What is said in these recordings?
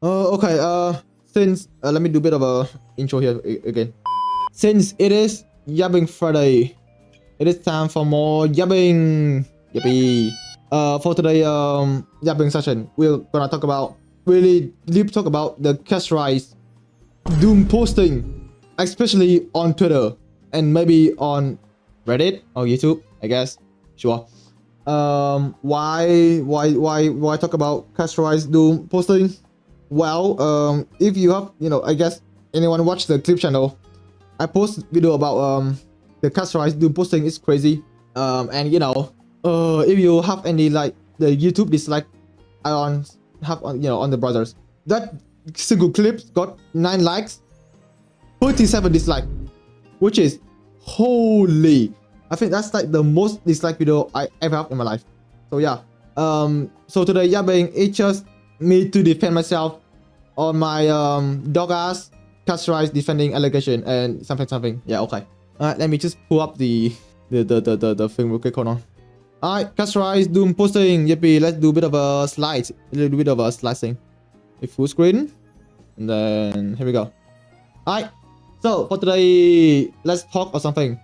Okay. Since let me do a bit of a intro here again. Since it is Yabbing Friday, it is time for more yabbing. Yippee. For today yabbing session, we're gonna talk about really deep talk about the Castorice doom posting, especially on Twitter and maybe on Reddit or YouTube, I guess. Sure. Why talk about Castorice doom posting? Well, if you have, I guess anyone watch the clip channel, I post video about the Castorice doom posting is crazy. And if you have any like the YouTube dislike I have on the brothers, that single clip got 9 likes, 37 dislike, which is holy. I think that's like the most disliked video I ever have in my life. So yeah. So today yabbing it's just me to defend myself on my dog ass Castorice defending allegation and something. Yeah, okay. Alright, let me just pull up the thing real quick. Hold on. Alright, Castorice doom posting. Yippee, let's do a bit of a slide. A little bit of a slicing. A full screen. And then here we go. Alright. So for today, let's talk or something.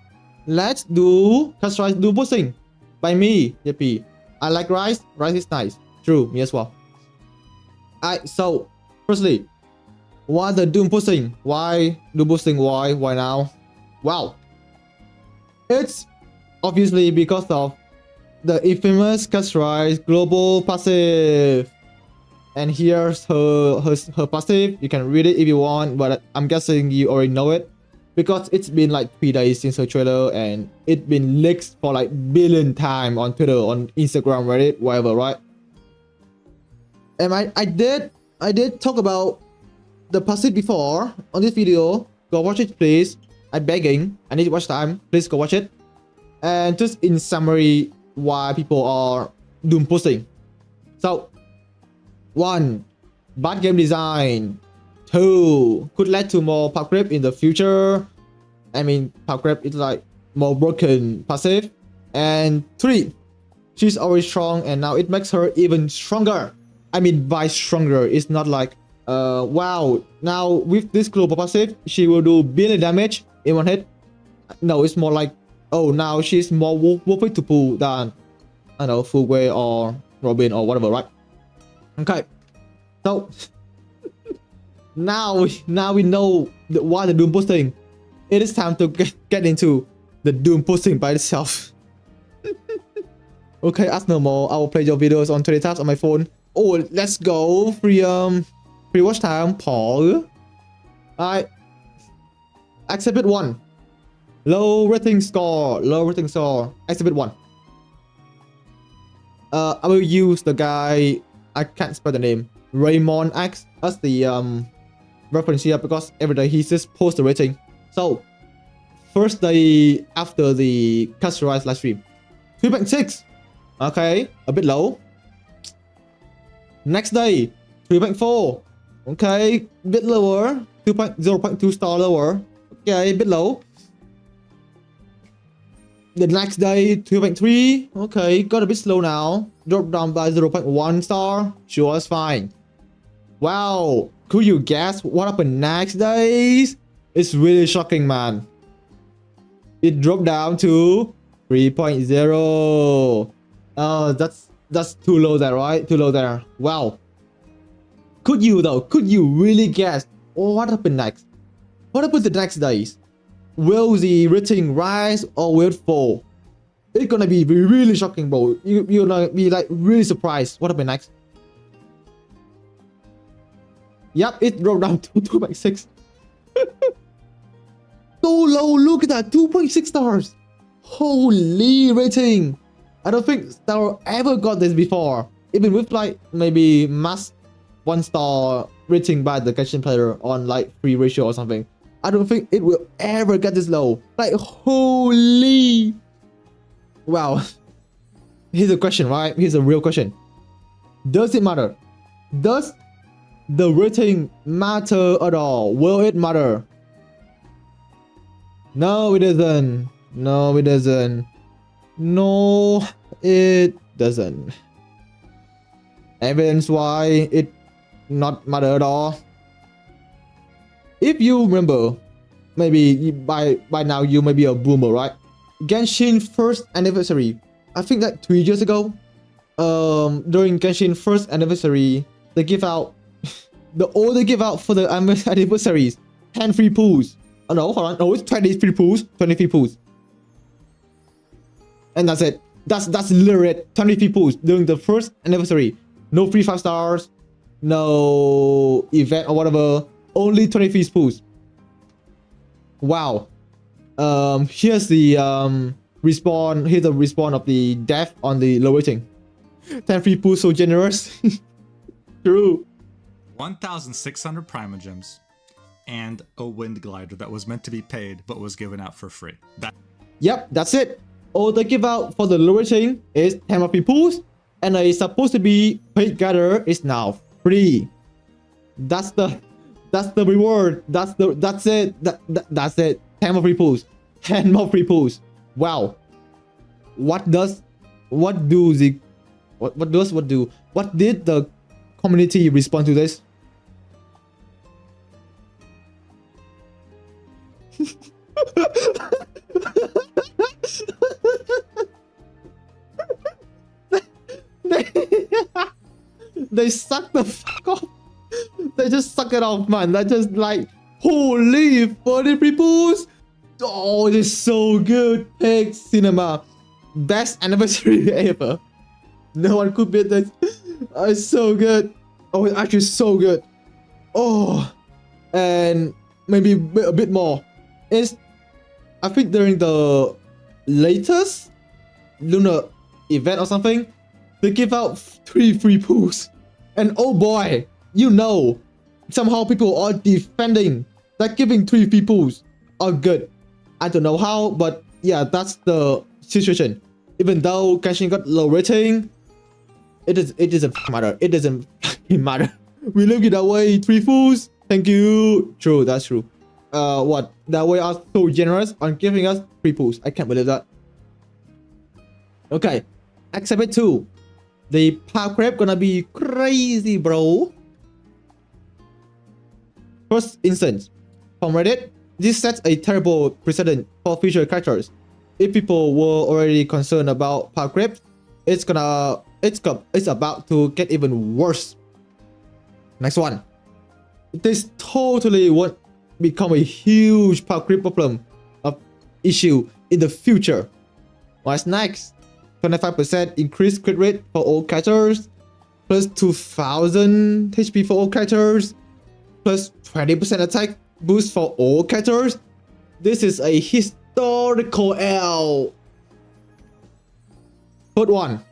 Let's do Castorice doom posting by me. Yippee. I like rice. Rice is nice. True, me as well. Alright, so firstly, why the doom posting? Why doom posting? Why now? Wow. It's obviously because of the infamous Castorice global passive. And here's her passive. You can read it if you want, but I'm guessing you already know it because it's been like 3 days since her trailer and it's been leaked for like billion times on Twitter, on Instagram, Reddit, whatever, right? And I did talk about the passive before on this video. Go watch it, please. I'm begging. I need to watch time. Please go watch it. And just in summary, why people are doom posting. So, 1. Bad game design. 2. Could lead to more power creep in the future. I mean, power creep is like more broken passive. And 3. She's already strong and now it makes her even stronger. I mean, by stronger, it's not like wow, now with this global passive, she will do billion damage in one hit. No, it's more like, oh, now she's more worth it to pull than, I don't know, Fugway or Robin or whatever, right? Okay, so now we know why the doom posting. It is time to get into the doom posting by itself. Okay, as normal, I will play your videos on 20 tabs on my phone. Oh, let's go. Free watch time. Paul. Alright. Exhibit 1. Low rating score. Exhibit 1. I will use the guy, I can't spell the name, Raymond X as the reference here because every day he just posts the rating. So first day after the Castorice live stream, 3.6. Okay, a bit low. Next day, 3.4. Okay, a bit lower. 0.2 star lower. Okay, a bit low. The next day, 2.3. Okay, got a bit slow now. Dropped down by 0.1 star. Sure, it's fine. Wow, could you guess what happened next days? It's really shocking, man. It dropped down to 3.0. Oh, that's too low there, right? Too low there. Wow. Could you really guess what happened next? What happened the next days? Will the rating rise or will it fall? It's gonna be really shocking, bro. You're gonna be like really surprised. What happened next? Yep, it dropped down to 2.6. So low, look at that, 2.6 stars. Holy rating. I don't think Star ever got this before. Even with like maybe max 1 star rating by the Genshin player on like free ratio or something. I don't think it will ever get this low. Like holy. Wow. Here's a question, right? Here's a real question. Does it matter? Does the rating matter at all? Will it matter? No, it doesn't. No, it doesn't. No, it doesn't. Evidence why it not matter at all. If you remember, maybe by now you may be a boomer, right? Genshin first anniversary. I think that 2 years ago. During Genshin first anniversary, they give out all they give out for the anniversaries 10 free pools. Oh no, hold on, no, it's 20 free pools, 20 free pools, and that's it. That's literally 20 free pools during the first anniversary. No free 5 stars, no event or whatever. Only 20 free pools. Wow. Here's the respawn. Here's the respawn of the death on the low rating. 10 free pools, so generous. True. 1,600 Primogems and a wind glider that was meant to be paid but was given out for free. Yep, that's it. All they give out for the low rating is 10 free pools, and a supposed to be paid glider is now free. That's the reward. That's it. That's it. 10 more free pools. 10 more free pools. Wow. What did the community respond to this? They suck the fuck off. They just suck it off, man. They just like, holy 40 people. Oh, it is so good. Pig cinema. Best anniversary ever. No one could beat this. It's so good. Oh, it's actually so good. Oh, and maybe a bit more. It's, I think during the latest lunar event or something, they give out 3 free pools. And oh boy, you know, somehow people are defending that giving 3 free pools are good. I don't know how, but yeah, that's the situation. Even though Genshin got low rating, it doesn't matter. It doesn't matter. We look it that way. 3 fools. Thank you. True, that's true. What? That way are so generous on giving us 3 pools. I can't believe that. Okay, Exhibit 2. The power creep gonna be crazy, bro. First instance, from Reddit, this sets a terrible precedent for future characters. If people were already concerned about power creep, it's about to get even worse. Next one. This totally won't become a huge power creep problem of issue in the future. What's next? 25% increased crit rate for all characters, plus 2000 HP for all characters, plus 20% attack boost for all characters. This is a historical L. Third one.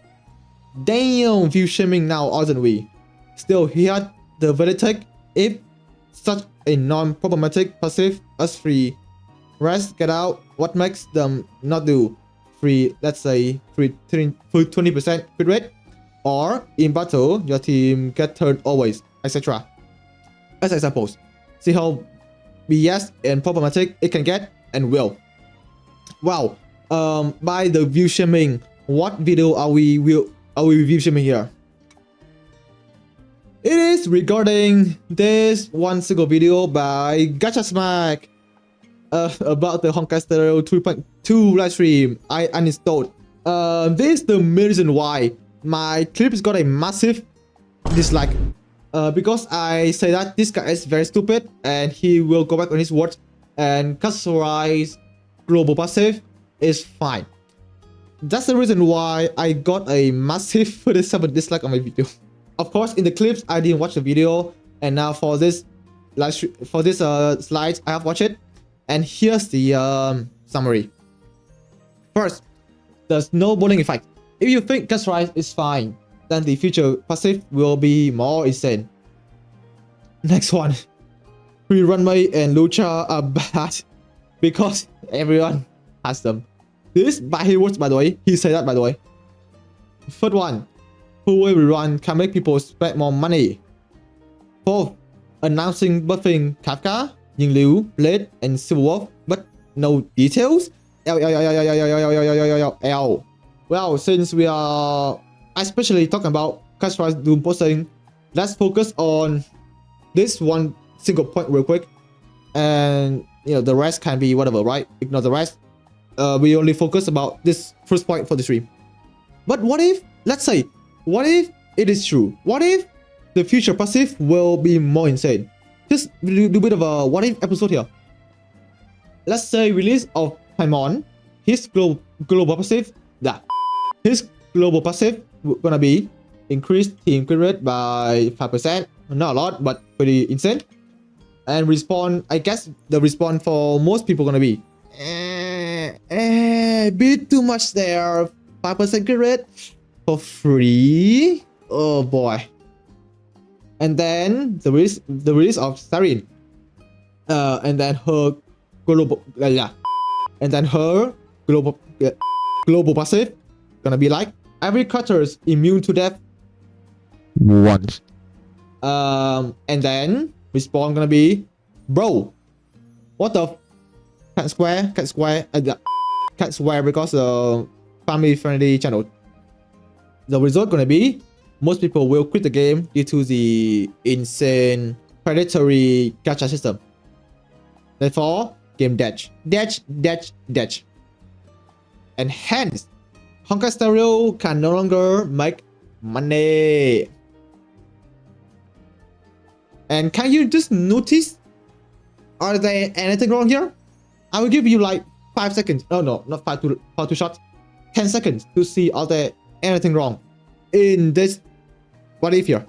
Damn, view shaming now, aren't we? Still, he had the verdict if such a non-problematic passive as free. Rest, get out. What makes them not do? Free, let's say, free 20% crit rate, or in battle, your team get turned always, etc. As examples, see how BS and problematic it can get and will. Wow. By the view shaming, what video are we view shaming here? It is regarding this one single video by Gacha Smack about the Honkai Starrail 3.2 live stream I uninstalled. This is the main reason why my clips got a massive dislike. Because I say that this guy is very stupid and he will go back on his words, and Castorice global passive is fine. That's the reason why I got a massive 37 dislike on my video. Of course, in the clips I didn't watch the video, and now for this slides I have watched it, and here's the summary. First, the snowballing effect. If you think Castorice is fine, then the future passive will be more insane. Next one. Free runway and lucha are bad because everyone has them. This by his words, by the way. He said that, by the way. Third one. Full wave rerun can make people spend more money. Fourth. Announcing buffing Kafka, Yingliu, Blade, and Silver Wolf, but no details. Well, since we are especially talking about Castorice Doom posting, let's focus on this one single point real quick, and the rest can be whatever, right? Ignore the rest. We only focus about this first point for the stream. But what if, let's say, what if it is true? What if the future passive will be more insane? Just do a bit of a what if episode here. Let's say release of Paimon, his global passive, his global passive gonna be increased team kill rate by 5%. Not a lot, but pretty insane. And respawn, I guess the respawn for most people gonna be bit too much there. 5% kill rate for free. Oh boy. And then the release of Starrail. And then her global and then her global passive gonna be like every character is immune to death once. And then respawn gonna be bro. What the cat square because family friendly channel. The result gonna be most people will quit the game due to the insane predatory gacha system. Therefore, game dash. And hence, honkaistarrail can no longer make money. And can you just notice, are there anything wrong here? I will give you like 5 seconds. No, not 5 too short. 10 seconds to see are there anything wrong in this what if here.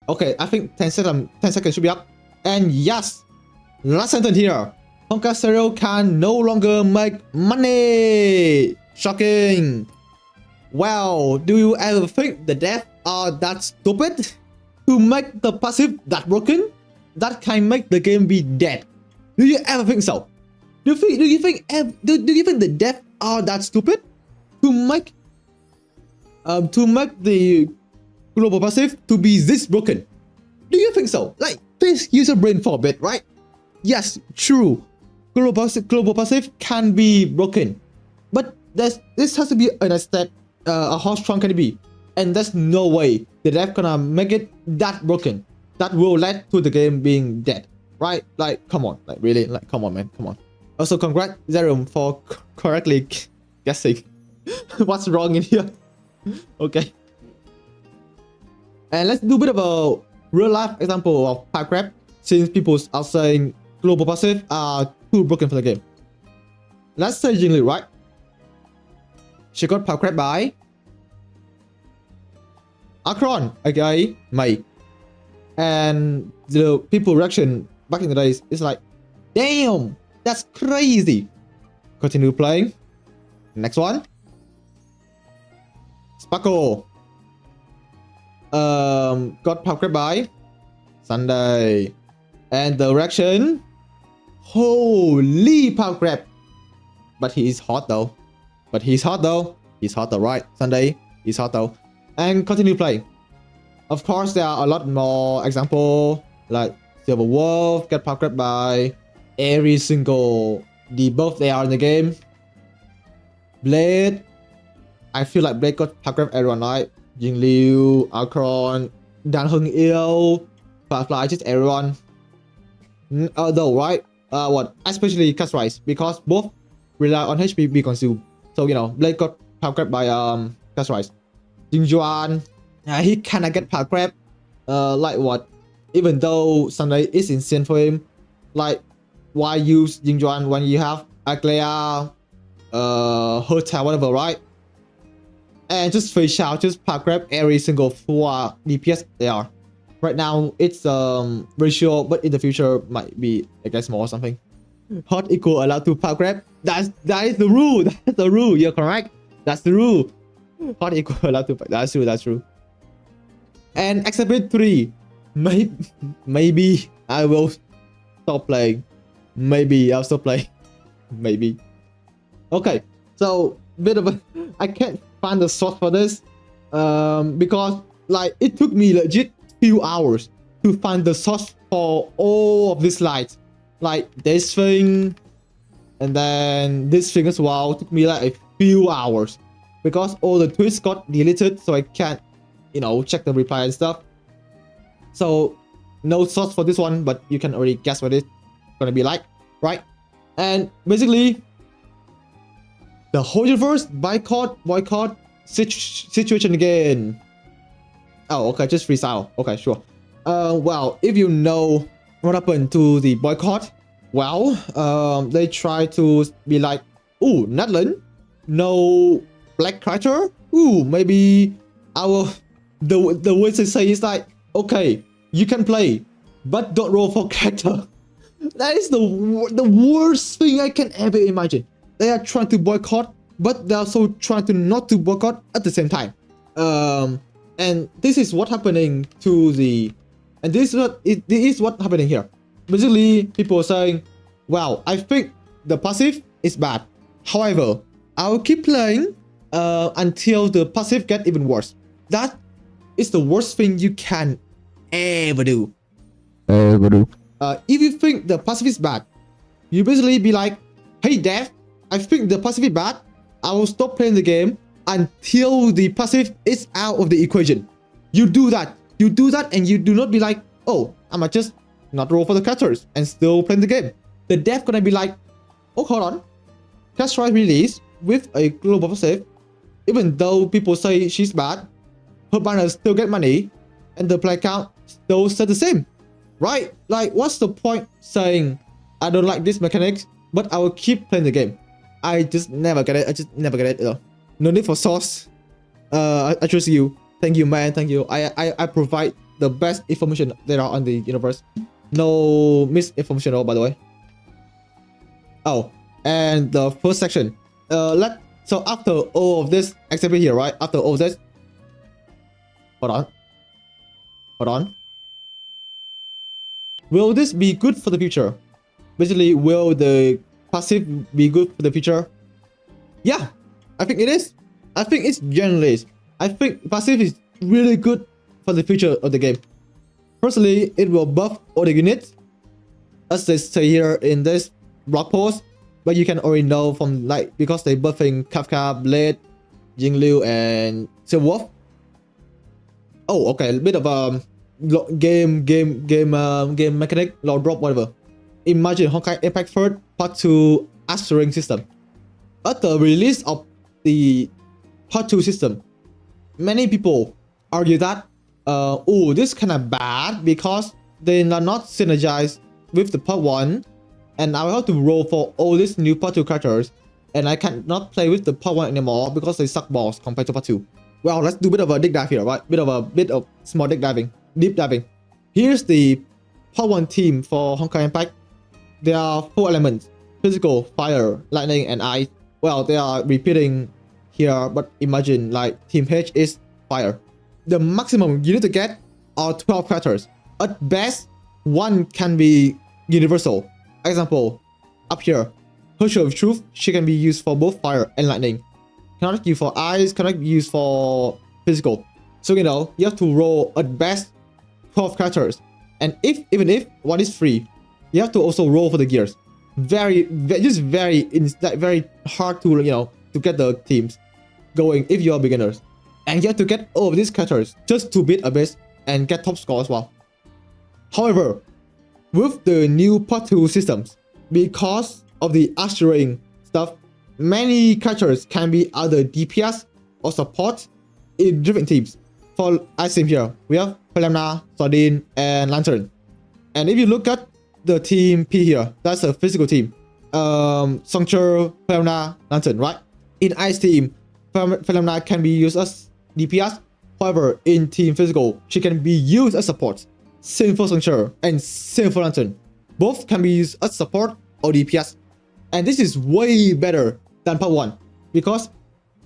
Okay, I think 10 seconds should be up. And yes, last sentence here. honkaistarrail can no longer make money. Shocking. Well, do you ever think the devs are that stupid to make the passive that broken that can make the game be dead? Do you ever think so? Do you think the devs are that stupid to make the global passive to be this broken? Do you think so? Like, please use your brain for a bit, right? Yes, true. Global passive can be broken, but this has to be an step. How strong can it be? And there's no way the dev gonna make it that broken that will lead to the game being dead, right? Like, come on, like really, like come on, man, come on. Also, congrats Zerum for correctly guessing what's wrong in here. Okay. And let's do a bit of a real life example of pipe crab, since people are saying global passive are too broken for the game. Let's say Jingli, right? She got pipe crab by Akron, aka May. And the people reaction back in the days is like, damn, that's crazy. Continue playing. Next one. Sparkle. Got pipe crab by Sunday. And the reaction, holy pipe crab. But he is hot though. He's hot though, right? Sunday, he's hot though. And continue playing. Of course, there are a lot more examples, like Silver Wolf get pipe crab by every single debuff they are in the game. Blade, I feel like Blade got pipe crab everyone, right? Jing Liu, Akron, Dan Hung Il, Firefly, just everyone. Though, right? Especially Castorice, because both rely on HP be consumed. So, Blade got pipe crab by Castorice. Jing Juan, he kinda get pipe crab. Like what? Even though Sunday is insane for him, like why use Jing Juan when you have Aglea, Hotel, whatever, right? And just fish out, just pipe crab every single 4 DPS they are. Right now it's ratio, but in the future might be, I guess, more or something. Hot equal allowed to pipe crab. That is the rule. That's the rule. You're correct. That's the rule. Hot equal allowed to. That's true. And exhibit 3. Maybe I will stop playing. Maybe I'll stop playing. Maybe. Okay. So bit of a. I can't find the source for this. Because like it took me legit few hours to find the source for all of these slides. Like this thing, And then this thing as well took me like a few hours because all the tweets got deleted, so I can't, you know, check the reply and stuff. So no source for this one, but you can already guess what it's gonna be like, right? And basically, the hoyoverse boycott situation again. Oh, okay, just freestyle. Okay, sure. Well, if you know what happened to the boycott, well, they try to be like, ooh, Natlan, no black character. Ooh, maybe the way they say is like, okay, you can play, but don't roll for character. That is the worst thing I can ever imagine. They are trying to boycott, but they're also trying to not to boycott at the same time. And this is what happening to the, and this is what happening here. Basically, people are saying, well, I think the passive is bad. However, I'll keep playing until the passive get even worse. That is the worst thing you can ever do. If you think the passive is bad, you basically be like, hey dev, I think the passive is bad. I will stop playing the game until the passive is out of the equation. You do that. You do that and you do not be like, oh, I might just not roll for the characters and still playing the game. The dev gonna be like, oh, hold on. Castorice release with a global passive. Even though people say she's bad, her banners still get money and the play count still stay the same. Right? Like, what's the point saying, I don't like this mechanics, but I will keep playing the game? I just never get it. I just never get it. No need for sauce. I trust you. Thank you, man. Thank you. I provide the best information that are on the universe. No misinformation at all, by the way. Oh, and the first section. So after all of this exhibit here, right? After all of this, hold on. Will this be good for the future? Basically, will the passive be good for the future? Yeah, I think it is. I think it's generally is. I think passive is really good for the future of the game. Firstly, it will buff all the units, as they say here in this blog post. But you can already know from like because they buffing Kafka, Blade, Jingliu, and Silverwolf. Oh, okay, a bit of game mechanic, law drop, whatever. Imagine Honkai Impact Third Part 2 Astering system. At the release of the Part 2 system, many people argue that oh, this kind of bad because they are not synergized with the Part 1, and I will have to roll for all these new Part 2 characters, and I cannot play with the Part 1 anymore because they suck balls compared to Part 2. Well, let's do a bit of a dig dive here, right? Bit of small deep diving. Here's the Part 1 team for Honkai Impact. There are 4 elements: physical, fire, lightning, and ice. Well, they are repeating here, but imagine like Team H is fire. The maximum you need to get are 12 characters. At best, one can be universal. Example, up here, Hershel of Truth, she can be used for both fire and lightning. Cannot be used for ice, cannot be used for physical. So you know, you have to roll at best 12 characters. And even if one is free, you have to also roll for the gears. Very hard to, you know, to get the teams going if you are beginners. And you have to get all of these characters just to beat Abyss and get top score as well. However, with the new Part 2 systems, because of the ushering stuff, many characters can be either DPS or support in different teams. For as seen here, we have Pelemna, Sardine, and Lantern. And if you look at the team P here, that's a physical team. Songcher, Pelemna, Lantern, right? In Ice team, Pelemna can be used as DPS. However, in team physical, she can be used as support. Same for Songcher and same for Lantern. Both can be used as support or DPS. And this is way better than Part 1. Because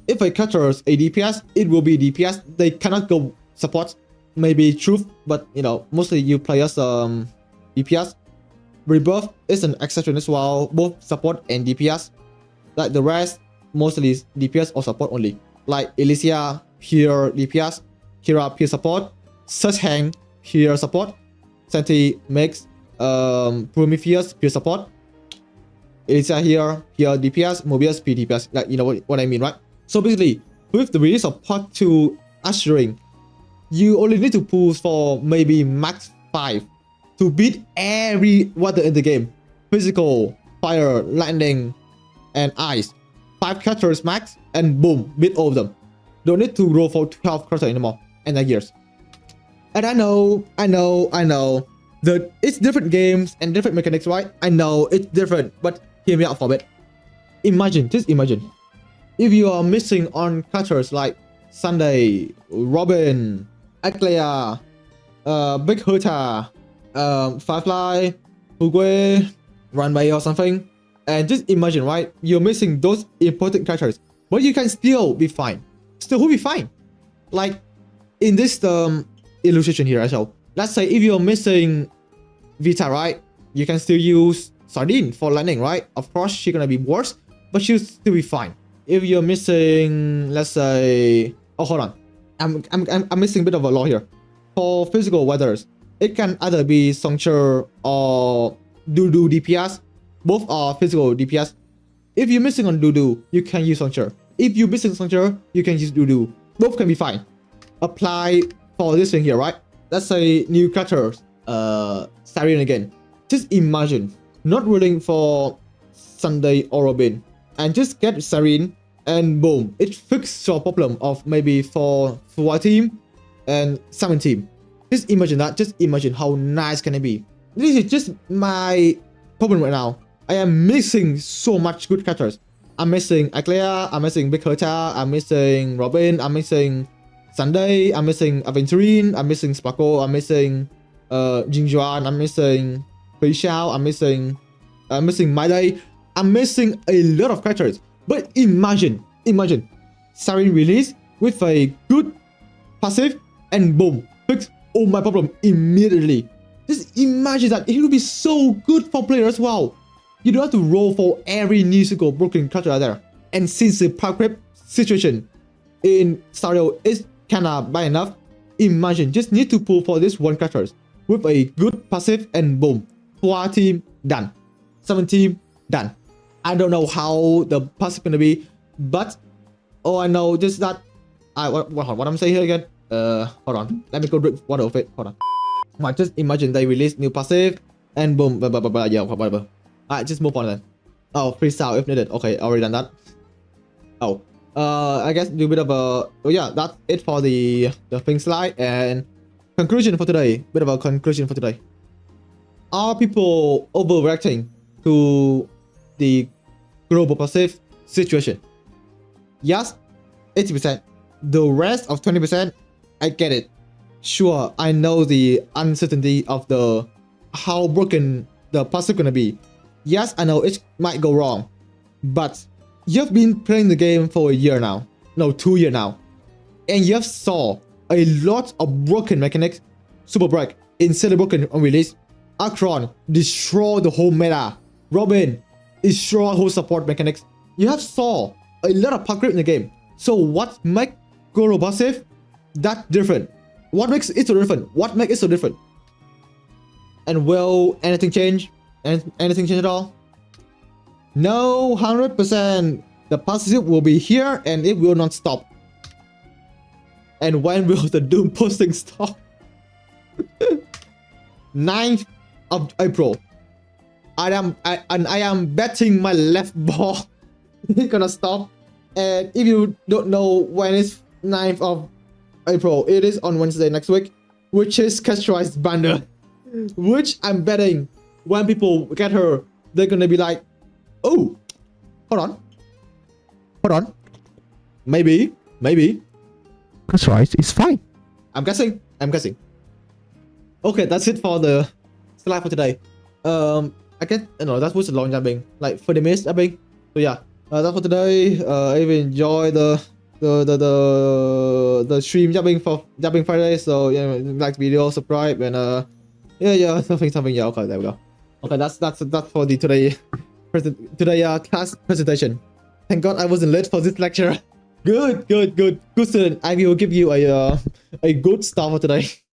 if a character is a DPS, it will be DPS. They cannot go support. Maybe Truth, but you know, mostly you play as DPS. Rebirth is an exception as well, both support and DPS. Like the rest, mostly is DPS or support only. Like Elysia, pure DPS. Kira, pure support. Sushang, pure support. Senti, Mix, Prometheus, pure support. Elixir here DPS, Mobius, PTPS, like you know what I mean, right? So basically, with the release of part 2 ushering, you only need to push for maybe max 5 to beat every weather in the game. Physical, fire, lightning, and ice. 5 characters max, and boom, beat all of them. Don't need to roll for 12 characters anymore, and that years. And I know, it's different games and different mechanics, right? I know it's different, but hear me out for a bit. Imagine, just imagine, if you are missing on characters like Sunday, Robin, Aclea, Big Herta, Firefly, Fugwe, Runway or something, and just imagine, right? You're missing those important characters, but you can still be fine. Still will be fine. Like in this illustration here as well. Let's say if you're missing Vita, right? You can still use Sardine for lightning, right? Of course, she's gonna be worse, but she'll still be fine. If you're missing, let's say, oh hold on, I'm missing a bit of a law here. For physical weathers, it can either be Songcher or Dudu DPS. Both are physical DPS. If you're missing on Dudu, you can use Songcher. If you're missing Songcher, you can use Dudu. Both can be fine. Apply for this thing here, right? Let's say new characters, Starrail again. Just imagine not rolling for Sunday or Robin, and just get Starrail, and boom, it fixes your problem of maybe for our team and summon team. Just imagine that. Just imagine how nice can it be. This is just my problem right now. I am missing so much good characters. I'm missing Aclea, I'm missing Big Herta, I'm missing Robin, I'm missing Sunday, I'm missing Aventurine, I'm missing Sparkle, I'm missing Jingjuan, I'm missing Fei Xiao, I'm missing My Day. I'm missing a lot of characters. But imagine Starrail release with a good passive, and boom, fix all my problem immediately. Just imagine that. It will be so good for players. Wow. You don't have to roll for every new single broken character out there. And since the power creep situation in Starrail is kinda bad enough, imagine just need to pull for this one characters with a good passive, and boom, 4 team done, 7 team done. I don't know how the passive gonna be, but all I know just that what I'm saying here again. Hold on, let me go drink water of it. Hold on. Just imagine they release new passive, and boom, yeah, whatever. Alright, just move on then. Oh, freestyle if needed. Okay, already done that. Oh, I guess do a bit of a. Oh yeah, that's it for the thing slide, and conclusion for today. Bit of a conclusion for today. Are people overreacting to the global passive situation? Yes, 80%. The rest of 20%, I get it. Sure, I know the uncertainty of the how broken the passive gonna be. Yes, I know it might go wrong, but you've been playing the game for a year now. No, 2 years now, and you've saw a lot of broken mechanics. Super break, instead of broken on release. Akron destroy the whole meta. Robin destroy whole support mechanics. You have saw a lot of power creep in the game. So what makes global passive that different? What makes it so different? What makes it so different? And will anything change? Anything change at all? No, 100%. The passive will be here and it will not stop. And when will the Doom posting stop? 9th of April. I am betting my left ball it's gonna stop. And if you don't know when it's 9th of April, it is on Wednesday next week, which is Castorice bundle, which I'm betting when people get her, they're gonna be like, oh, hold on, maybe Castorice is fine. I'm guessing. Okay, that's it for the slide for today. I guess that was a long jumping, like 30 minutes jumping. So yeah, that's for today. If you enjoy the stream jumping Friday, so yeah, like video, subscribe, and yeah, something, yeah. Okay, there we go. Okay, that's for the today class presentation. Thank God I wasn't late for this lecture. Good student. I will give you a good star for today.